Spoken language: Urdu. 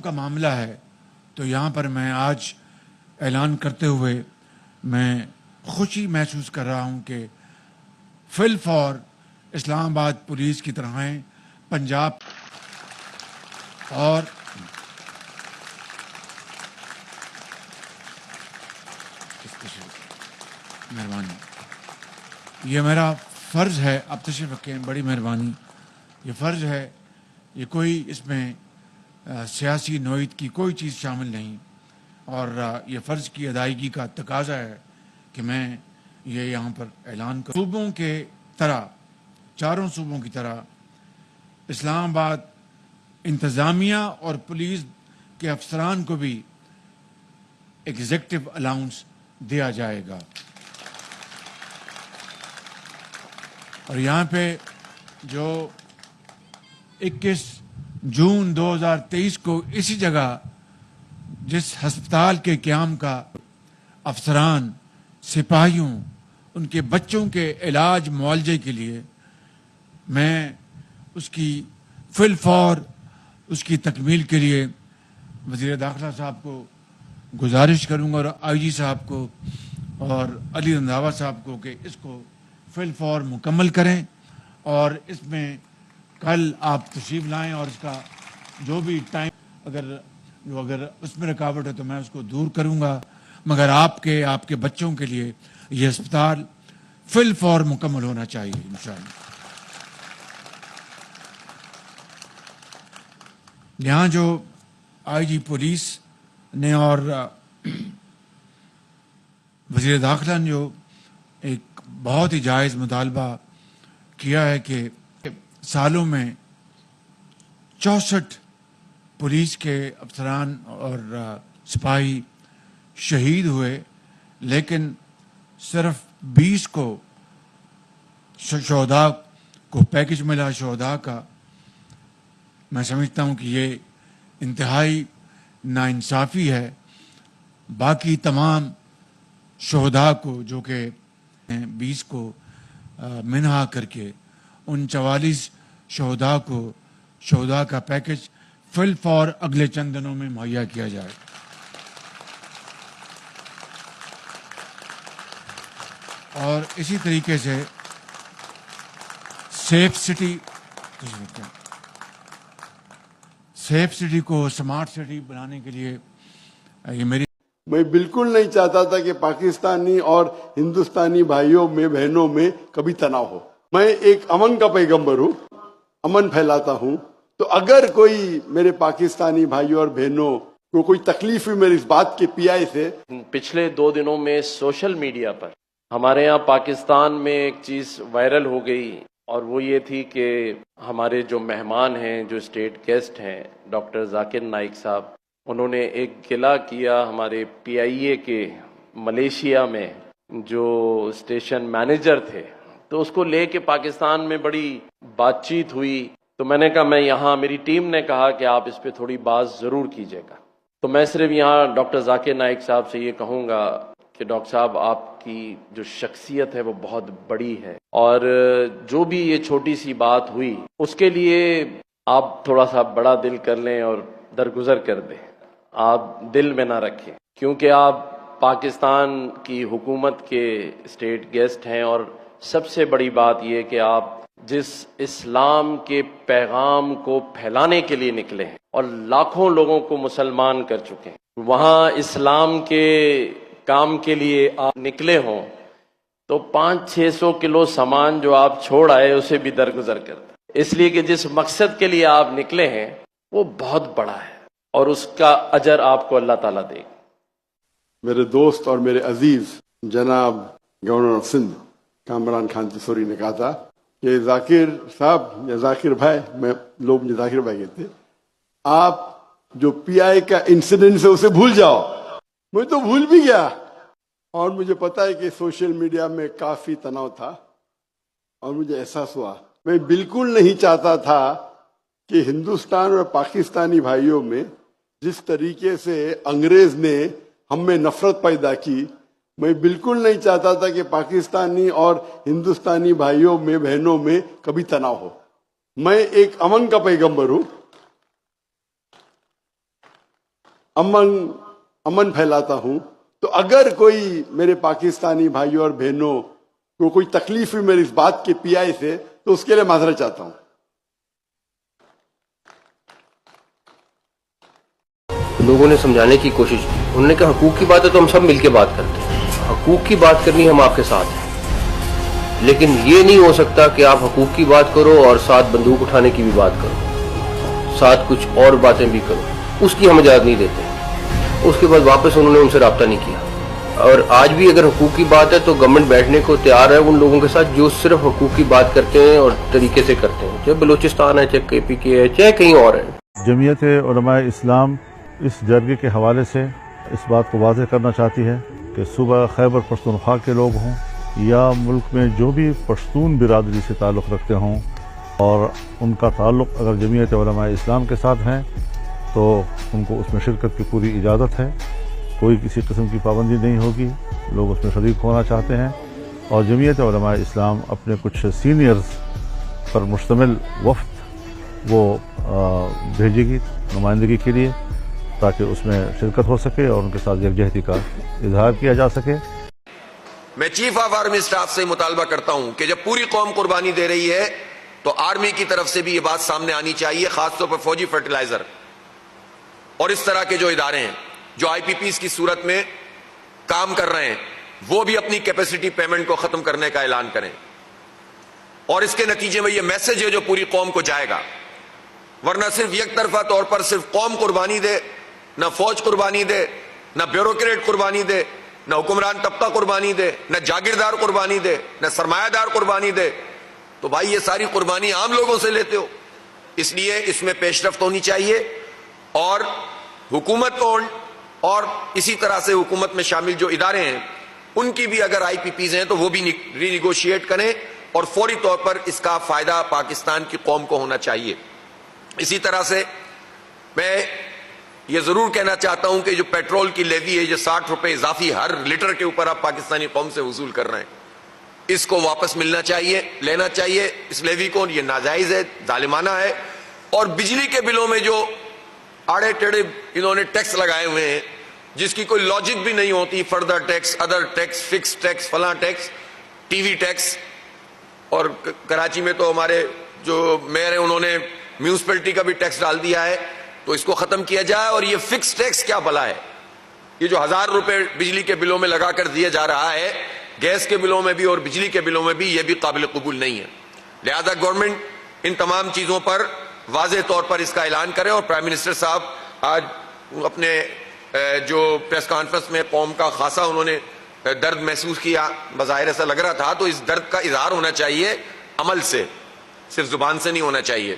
کا معاملہ ہے تو یہاں پر میں آج اعلان کرتے ہوئے میں خوشی محسوس کر رہا ہوں کہ فی الفور اسلام آباد پولیس کی طرح پنجاب اور مہربانی یہ میرا فرض ہے. اب تشریف رکھیں, بڑی مہربانی. یہ فرض ہے, یہ کوئی اس میں سیاسی نوعیت کی کوئی چیز شامل نہیں, اور یہ فرض کی ادائیگی کا تقاضا ہے کہ میں یہ یہاں پر اعلان کروں. صوبوں کے طرح, چاروں صوبوں کی طرح اسلام آباد انتظامیہ اور پولیس کے افسران کو بھی ایگزیکٹو الاؤنس دیا جائے گا. اور یہاں پہ جو 21 جون 2023 کو اسی جگہ جس ہسپتال کے قیام کا افسران, سپاہیوں, ان کے بچوں کے علاج معالجے کے لیے میں اس کی فی الفور اس کی تکمیل کے لیے وزیر داخلہ صاحب کو گزارش کروں گا اور آئی جی صاحب کو اور علی رنداوا صاحب کو کہ اس کو فی الفور مکمل کریں, اور اس میں کل آپ تشریف لائیں اور اس کا جو بھی ٹائم اگر اس میں رکاوٹ ہے تو میں اس کو دور کروں گا, مگر آپ کے بچوں کے لیے یہ ہسپتال فی الفور مکمل ہونا چاہیے انشاءاللہ. یہاں جو آئی جی پولیس نے اور وزیر داخلہ نے جو ایک بہت ہی جائز مطالبہ کیا ہے کہ سالوں میں 64 پولیس کے افسران اور سپاہی شہید ہوئے, لیکن صرف 20 کو شہداء کو پیکج ملا شہداء کا. میں سمجھتا ہوں کہ یہ انتہائی ناانصافی ہے. باقی تمام شہداء کو جو کہ 20 کو منہا کر کے ان 44 شہداء کو شہداء کا پیکج فی الفور اگلے چند دنوں میں مہیا کیا جائے. اور اسی طریقے سے سیف سٹی کو سمارٹ سٹی بنانے کے لیے یہ میں بالکل نہیں چاہتا تھا کہ پاکستانی اور ہندوستانی بھائیوں میں بہنوں میں کبھی تناؤ ہو. میں ایک امن کا پیغمبر ہوں, امن پھیلاتا ہوں. تو اگر کوئی میرے پاکستانی بھائیوں اور بہنوں کو کوئی تکلیف ہوئی میری اس بات کے پی آئی سے, پچھلے 2 دنوں میں سوشل میڈیا پر ہمارے یہاں پاکستان میں ایک چیز وائرل ہو گئی, اور وہ یہ تھی کہ ہمارے جو مہمان ہیں, جو اسٹیٹ گیسٹ ہیں, ڈاکٹر ذاکر نائک صاحب, انہوں نے ایک گلہ کیا ہمارے پی آئی اے کے ملیشیا میں جو اسٹیشن مینیجر تھے, تو اس کو لے کے پاکستان میں بڑی بات چیت ہوئی. تو میں نے کہا, میں یہاں میری ٹیم نے کہا کہ آپ اس پہ تھوڑی بات ضرور کیجیے گا. تو میں صرف یہاں ڈاکٹر ذاکر نائک صاحب سے یہ کہوں گا کہ ڈاکٹر صاحب آپ کی جو شخصیت ہے وہ بہت بڑی ہے, اور جو بھی یہ چھوٹی سی بات ہوئی اس کے لیے آپ تھوڑا سا بڑا دل کر لیں اور درگزر کر دیں. آپ دل میں نہ رکھیں, کیونکہ آپ پاکستان کی حکومت کے اسٹیٹ گیسٹ ہیں, اور سب سے بڑی بات یہ کہ آپ جس اسلام کے پیغام کو پھیلانے کے لیے نکلے ہیں اور لاکھوں لوگوں کو مسلمان کر چکے ہیں, وہاں اسلام کے کام کے لیے آپ نکلے ہوں تو 500-600 کلو سامان جو آپ چھوڑ آئے اسے بھی درگزر کر دیں, اس لیے کہ جس مقصد کے لیے آپ نکلے ہیں وہ بہت بڑا ہے, اور اس کا اجر آپ کو اللہ تعالیٰ دے گا. میرے دوست اور میرے عزیز جناب گورنر آف سندھ کامران خان تسوری نے کہا تھا کہ ذاکر صاحب یا ذاکر بھائی, میں لوگ مجھے ذاکر بھائی کہتے, آپ جو پی آئی کا انسیڈنٹ ہے اسے بھول جاؤ. میں تو بھول بھی گیا, اور مجھے پتا ہے کہ سوشل میڈیا میں کافی تناؤ تھا, اور مجھے احساس ہوا میں بالکل نہیں چاہتا تھا کہ ہندوستان اور پاکستانی بھائیوں میں جس طریقے سے انگریز نے ہم میں نفرت پیدا کی, میں بالکل نہیں چاہتا تھا کہ پاکستانی اور ہندوستانی بھائیوں میں بہنوں میں کبھی تناؤ ہو. میں ایک امن کا پیغمبر ہوں, امن پھیلاتا ہوں. تو اگر کوئی میرے پاکستانی بھائیوں اور بہنوں کو کوئی تکلیف ہوئی میری اس بات کے پی آئی سے تو اس کے لیے معذرت چاہتا ہوں. لوگوں نے سمجھانے کی کوشش کی. انہوں نے کہا حقوق کی بات ہے تو ہم سب مل کے بات کرتے ہیں. حقوق کی بات کرنی ہم آپ کے ساتھ ہیں, لیکن یہ نہیں ہو سکتا کہ آپ حقوق کی بات کرو اور ساتھ بندوق اٹھانے کی بھی بات کرو, ساتھ کچھ اور باتیں بھی کرو. اس کی ہم اجازت نہیں دیتے. اس کے بعد واپس انہوں نے ان سے رابطہ نہیں کیا. اور آج بھی اگر حقوق کی بات ہے تو گورنمنٹ بیٹھنے کو تیار ہے ان لوگوں کے ساتھ جو صرف حقوق کی بات کرتے ہیں اور طریقے سے کرتے ہیں, چاہے بلوچستان ہے, چاہے KPK ہے, چاہے کہیں اور ہے. جمعیت علماء اسلام اس جرگے کے حوالے سے اس بات کو واضح کرنا چاہتی ہے کہ صوبہ خیبر پختونخوا کے لوگ ہوں یا ملک میں جو بھی پشتون برادری سے تعلق رکھتے ہوں اور ان کا تعلق اگر جمعیت علماء اسلام کے ساتھ ہیں تو ان کو اس میں شرکت کی پوری اجازت ہے. کوئی کسی قسم کی پابندی نہیں ہوگی. لوگ اس میں شریک ہونا چاہتے ہیں اور جمعیت علماء اسلام اپنے کچھ سینئرز پر مشتمل وفد وہ بھیجے گی نمائندگی کے لیے تاکہ اس میں شرکت ہو سکے اور ان کے ساتھ یکجہتی کا اظہار کیا جا سکے. میں چیف آف آرمی اسٹاف سے مطالبہ کرتا ہوں کہ جب پوری قوم قربانی دے رہی ہے تو آرمی کی طرف سے بھی یہ بات سامنے آنی چاہیے, خاص طور پر فوجی فرٹیلائزر اور اس طرح کے جو ادارے ہیں جو IPPs کی صورت میں کام کر رہے ہیں وہ بھی اپنی کیپیسٹی پیمنٹ کو ختم کرنے کا اعلان کریں. اور اس کے نتیجے میں یہ میسج ہے جو پوری قوم کو جائے گا, ورنہ صرف یک طرفہ طور پر صرف قوم قربانی دے, نہ فوج قربانی دے, نہ بیوروکریٹ قربانی دے, نہ حکمران طبقہ قربانی دے, نہ جاگیردار قربانی دے, نہ سرمایہ دار قربانی دے, تو بھائی یہ ساری قربانی عام لوگوں سے لیتے ہو. اس لیے اس میں پیش رفت ہونی چاہیے اور حکومت کو اور اسی طرح سے حکومت میں شامل جو ادارے ہیں ان کی بھی اگر IPPs ہیں تو وہ بھی ری نیگوشیٹ کریں اور فوری طور پر اس کا فائدہ پاکستان کی قوم کو ہونا چاہیے. اسی طرح سے میں یہ ضرور کہنا چاہتا ہوں کہ جو پیٹرول کی لیوی ہے, یہ 60 روپے اضافی ہر لیٹر کے اوپر آپ پاکستانی قوم سے وصول کر رہے ہیں, اس کو واپس ملنا چاہیے, لینا چاہیے اس لیوی کو. یہ ناجائز ہے, ظالمانہ ہے. اور بجلی کے بلوں میں جو آڑے ٹیڑے انہوں نے ٹیکس لگائے ہوئے ہیں جس کی کوئی لاجک بھی نہیں ہوتی, further tax, other tax, fix tax, فلاں ٹیکس, ٹی وی ٹیکس. اور کراچی میں تو ہمارے جو میئر ہیں انہوں نے میونسپلٹی کا بھی ٹیکس ڈال دیا ہے, تو اس کو ختم کیا جائے. اور یہ فکس ٹیکس کیا بلا ہے, یہ جو 1000 روپے بجلی کے بلوں میں لگا کر دیا جا رہا ہے, گیس کے بلوں میں بھی اور بجلی کے بلوں میں بھی, یہ بھی قابل قبول نہیں ہے. لہذا گورنمنٹ ان تمام چیزوں پر واضح طور پر اس کا اعلان کرے. اور پرائم منسٹر صاحب آج اپنے جو پریس کانفرنس میں قوم کا خاصا انہوں نے درد محسوس کیا, بظاہر ایسا لگ رہا تھا, تو اس درد کا اظہار ہونا چاہیے عمل سے, صرف زبان سے نہیں ہونا چاہیے.